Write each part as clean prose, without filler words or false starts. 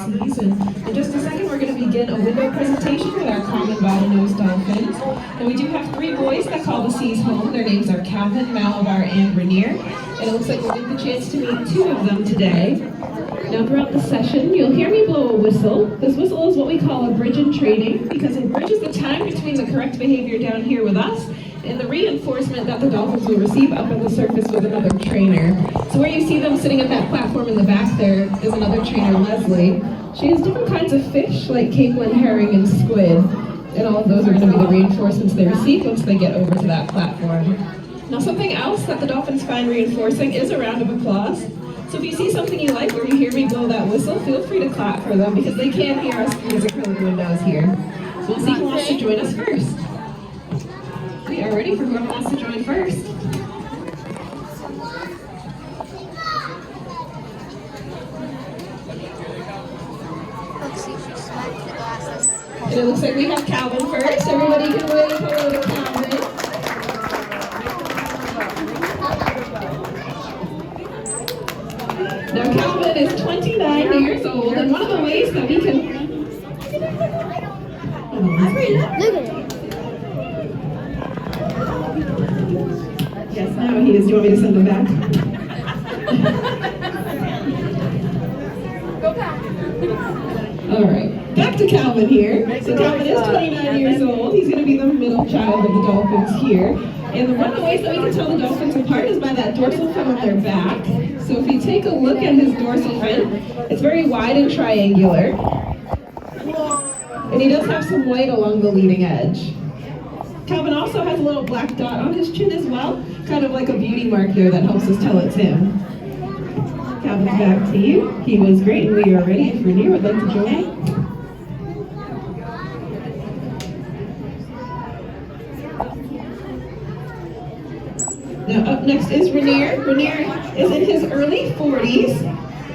seas. And in just a second, we're going to begin a window presentation with our common bottlenose dolphins. And we do have 3 boys that call the seas home. Their names are Calvin, Malabar, and Ranier. And it looks like we'll get the chance to meet 2 of them today. Now throughout the session, you'll hear me blow a whistle. This whistle is what we call a bridge in training because it bridges the time between the correct behavior down here with us and the reinforcement that the dolphins will receive up at the surface with another trainer. So where you see them sitting at that platform in the back there is another trainer, Leslie. She has different kinds of fish like capelin, herring, and squid. And all of those are going to be the reinforcements they receive once they get over to that platform. Now something else that the dolphins find reinforcing is a round of applause. So if you see something you like or you hear me blow that whistle, feel free to clap for them because they can't hear us through these acrylic windows here. So we'll see who wants to join us first. We are ready for whoever wants to join first. And it looks like we have Calvin first. Everybody can wave hello to Calvin. Now Calvin is 29 years old, and one of the ways that we can... Yes, now he is. Do you want me to send him back? Go back. All right, back to Calvin here. So Calvin is 29 years old. He's going to be the middle child of the dolphins here. And one of the ways that we can tell the dolphins apart is by that dorsal fin on their back. So if you take a look at his dorsal fin, it's very wide and triangular. And he does have some white along the leading edge. Calvin also has a little black dot on his chin as well, kind of like a beauty mark there that helps us tell it's him. Calvin's back to you. He was great, and we are ready if Ranier would like to join. Now up next is Ranier. Ranier is in his early 40s.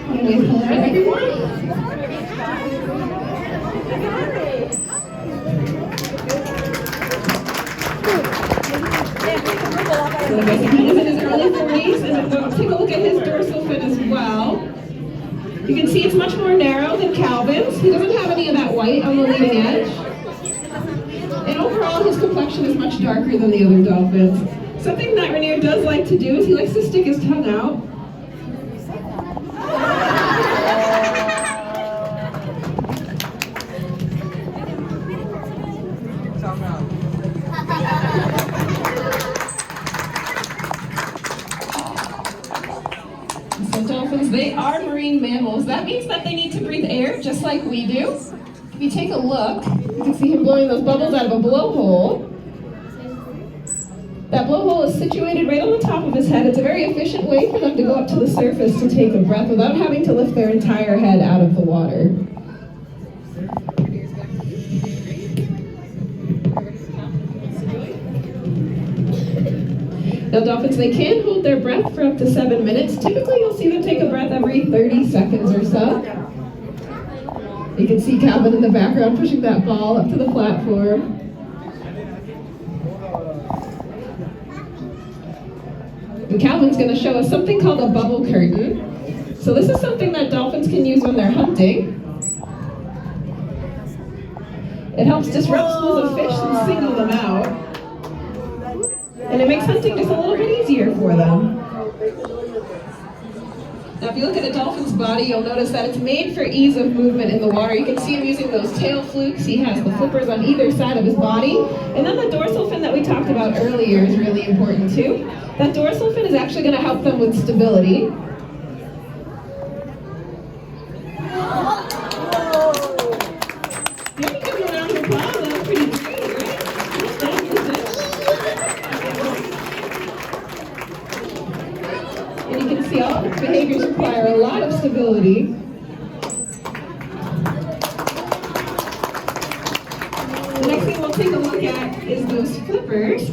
Wave hello everyone. So he is in his early 40s, and we'll take a look at his dorsal fin as well. You can see it's much more narrow than Calvin's. He doesn't have any of that white on the leading edge. And overall, his complexion is much darker than the other dolphins. Something that Ranier does like to do is he likes to stick his tongue out. So dolphins, they are marine mammals. That means that they need to breathe air just like we do. If you take a look, you can see him blowing those bubbles out of a blowhole. That blowhole is situated right on the top of his head. It's a very efficient way for them to go up to the surface to take a breath without having to lift their entire head out of the water. Now dolphins, they can hold their breath for up to 7 minutes. Typically you'll see them take a breath every 30 seconds or so. You can see Calvin in the background pushing that ball up to the platform. And Calvin's going to show us something called a bubble curtain. So this is something that dolphins can use when they're hunting. It helps disrupt schools of fish and single them out. And it makes hunting just a little bit easier for them. Now if you look at a dolphin's body, you'll notice that it's made for ease of movement in the water. You can see him using those tail flukes. He has the flippers on either side of his body. And then the dorsal fin that we talked about earlier is really important too. That dorsal fin is actually going to help them with stability. Give a round of applause. That was pretty great, right? And you can see all of its behaviors require a lot of stability. The next thing we'll take a look at is those flippers.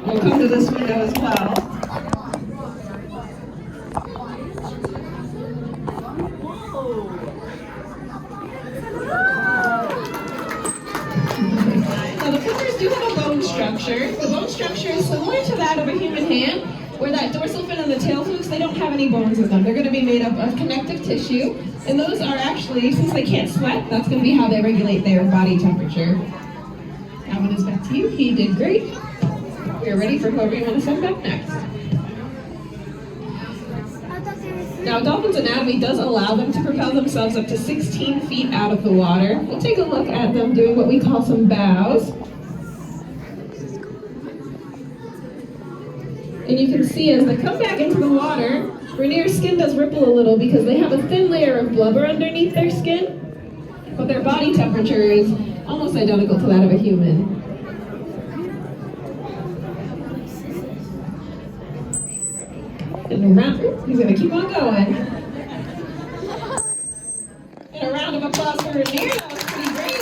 We'll come to this window as well. Now the flippers do have a bone structure. The bone structure is similar to that of a human hand, where that dorsal fin and the tail flukes, they don't have any bones in them. They're going to be made up of connective tissue, and those are actually, since they can't sweat, that's going to be how they regulate their body temperature. Calvin is back to you. He did great. We are ready for whoever you want to send back next. Now, a dolphin's anatomy does allow them to propel themselves up to 16 feet out of the water. We'll take a look at them doing what we call some bows. And you can see as they come back into the water, Ranier's skin does ripple a little because they have a thin layer of blubber underneath their skin, but their body temperature is almost identical to that of a human. And around, he's going to keep on going. And a round of applause for Ranier. That was pretty great.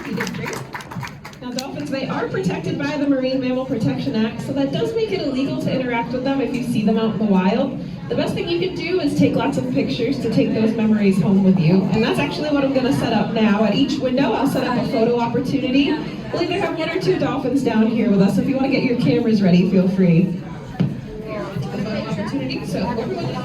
He did great. Now dolphins, they are protected by the Marine Mammal Protection Act, so that does make it illegal to interact with them if you see them out in the wild. The best thing you can do is take lots of pictures to take those memories home with you. And that's actually what I'm going to set up now. At each window, I'll set up a photo opportunity. We'll either have one or two dolphins down here with us. If you want to get your cameras ready, feel free. Here, on to the photo opportunity. So everyone is